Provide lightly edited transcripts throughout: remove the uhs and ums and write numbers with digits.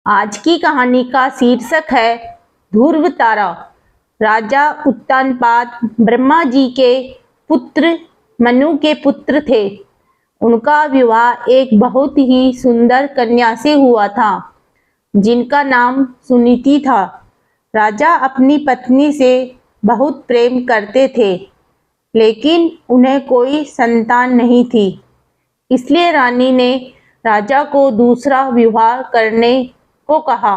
आज की कहानी का शीर्षक है ध्रुव तारा। राजा उत्तानपाद ब्रह्मा जी के पुत्र मनु के पुत्र थे। उनका विवाह एक बहुत ही सुंदर कन्या से हुआ था जिनका नाम सुनीति था। राजा अपनी पत्नी से बहुत प्रेम करते थे, लेकिन उन्हें कोई संतान नहीं थी। इसलिए रानी ने राजा को दूसरा विवाह करने को कहा।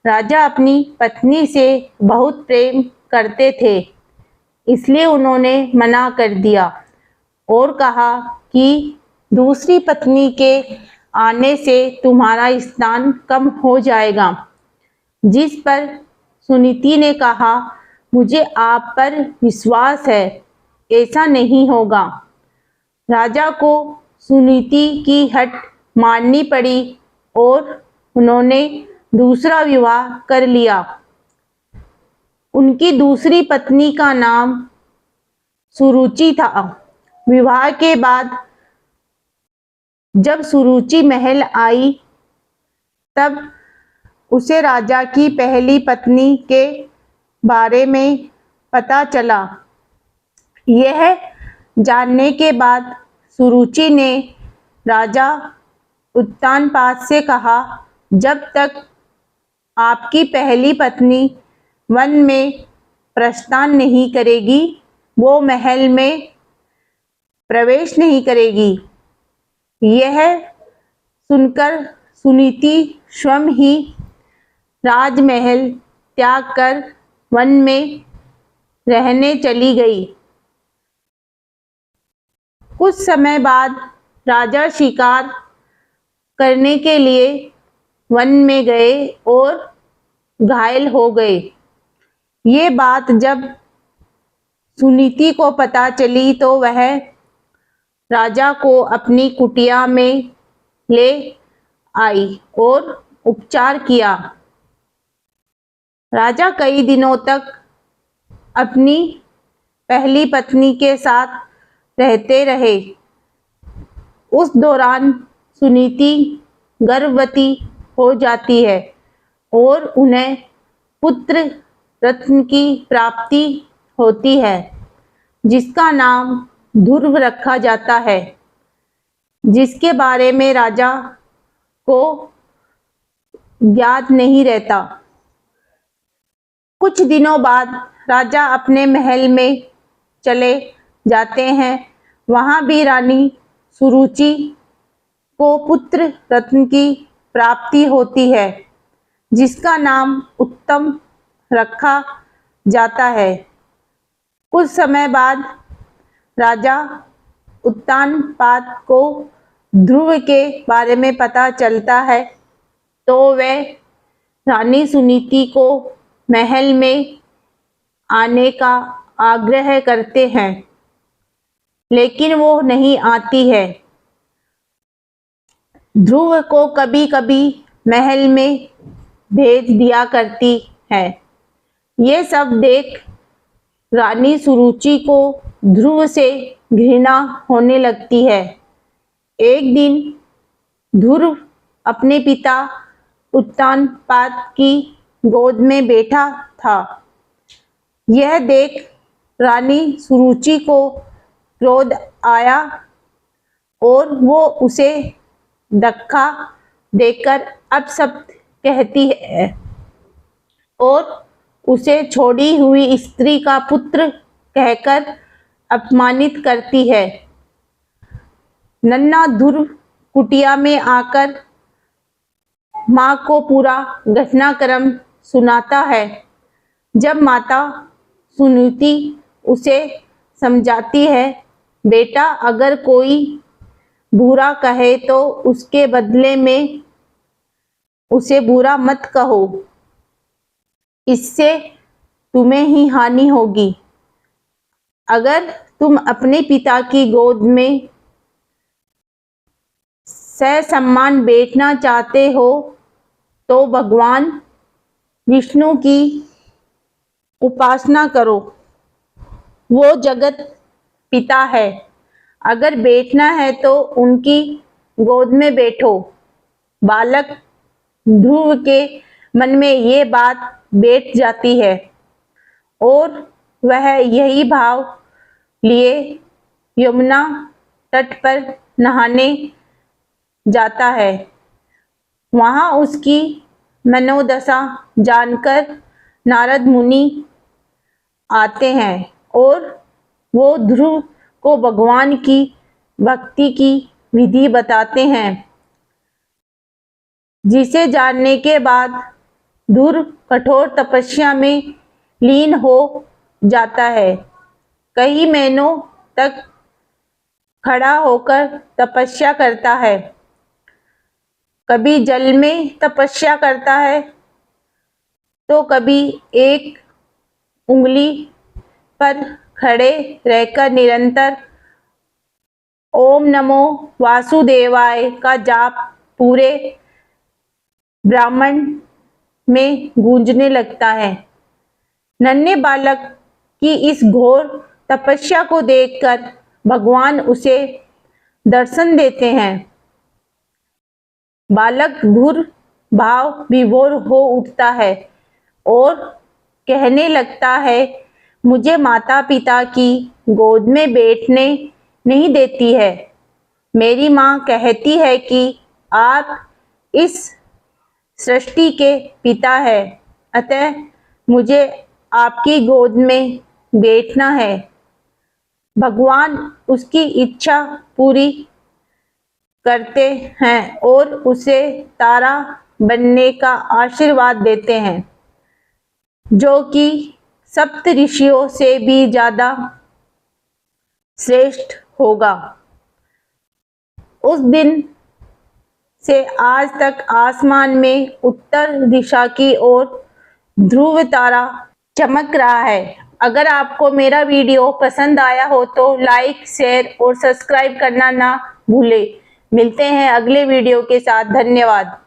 राजा अपनी पत्नी से बहुत प्रेम करते थे, इसलिए उन्होंने मना कर दिया और कहा कि दूसरी पत्नी के आने से तुम्हारा स्नान कम हो जाएगा। जिस पर सुनीति ने कहा, मुझे आप पर विश्वास है, ऐसा नहीं होगा। राजा को सुनीति की हट माननी पड़ी और उन्होंने दूसरा विवाह कर लिया। उनकी दूसरी पत्नी का नाम सुरुचि था। विवाह के बाद जब सुरुचि महल आई, तब उसे राजा की पहली पत्नी के बारे में पता चला। यह जानने के बाद सुरुचि ने राजा उत्तानपाद से कहा, जब तक आपकी पहली पत्नी वन में प्रस्थान नहीं करेगी, वो महल में प्रवेश नहीं करेगी। यह सुनकर सुनीति स्वयं ही राजमहल त्याग कर वन में रहने चली गई। कुछ समय बाद राजा शिकार करने के लिए वन में गए और घायल हो गए। ये बात जब सुनीति को पता चली तो वह राजा को अपनी कुटिया में ले आई और उपचार किया। राजा कई दिनों तक अपनी पहली पत्नी के साथ रहते रहे। उस दौरान सुनीति गर्भवती हो जाती है और उन्हें पुत्र रत्न की प्राप्ति होती है, जिसका नाम ध्रुव रखा जाता है, जिसके बारे में राजा को ज्ञात नहीं रहता। कुछ दिनों बाद राजा अपने महल में चले जाते हैं। वहां भी रानी सुरुचि को पुत्र रत्न की प्राप्ति होती है, जिसका नाम उत्तम रखा जाता है। कुछ समय बाद राजा उत्तानपाद को ध्रुव के बारे में पता चलता है, तो वे रानी सुनीति को महल में आने का आग्रह करते हैं, लेकिन वो नहीं आती है। ध्रुव को कभी कभी महल में भेज दिया करती है। ये सब देख रानी सुरुचि को ध्रुव से घृणा होने लगती है। एक दिन ध्रुव अपने पिता उत्तानपाद की गोद में बैठा था। यह देख रानी सुरुचि को क्रोध आया और वो उसे धक्का देकर अपशब्द कहती है और उसे छोड़ी हुई स्त्री का पुत्र कहकर अपमानित करती है। नन्हा ध्रुव कुटिया में आकर माँ को पूरा घटनाक्रम सुनाता है। जब माता सुनीति उसे समझाती है, बेटा अगर कोई बुरा कहे तो उसके बदले में उसे बुरा मत कहो, इससे तुम्हें ही हानि होगी। अगर तुम अपने पिता की गोद में ससम्मान बैठना चाहते हो तो भगवान विष्णु की उपासना करो, वो जगत पिता है। अगर बैठना है तो उनकी गोद में बैठो। बालक ध्रुव के मन में ये बात बैठ जाती है और वह यही भाव लिए यमुना तट पर नहाने जाता है। वहां उसकी मनोदशा जानकर नारद मुनि आते हैं और वो ध्रुव को भगवान की भक्ति की विधि बताते हैं, जिसे जानने के बाद ध्रुव कठोर तपस्या में लीन हो जाता है। कई महीनों तक खड़ा होकर तपस्या करता है, कभी जल में तपस्या करता है तो कभी एक उंगली पर खड़े रहकर निरंतर ओम नमो वासुदेवाय का जाप पूरे ब्रह्मांड में गूंजने लगता है। नन्हे बालक की इस घोर तपस्या को देखकर भगवान उसे दर्शन देते हैं। बालक ध्रुव भाव विभोर हो उठता है और कहने लगता है, मुझे माता पिता की गोद में बैठने नहीं देती है। मेरी माँ कहती है कि आप इस सृष्टि के पिता है, अतः मुझे आपकी गोद में बैठना है। भगवान उसकी इच्छा पूरी करते हैं और उसे तारा बनने का आशीर्वाद देते हैं, जो कि सप्त ऋषियों से भी ज्यादा श्रेष्ठ होगा। उस दिन से आज तक आसमान में उत्तर दिशा की ओर ध्रुव तारा चमक रहा है। अगर आपको मेरा वीडियो पसंद आया हो तो लाइक, शेयर और सब्सक्राइब करना ना भूलें। मिलते हैं अगले वीडियो के साथ। धन्यवाद।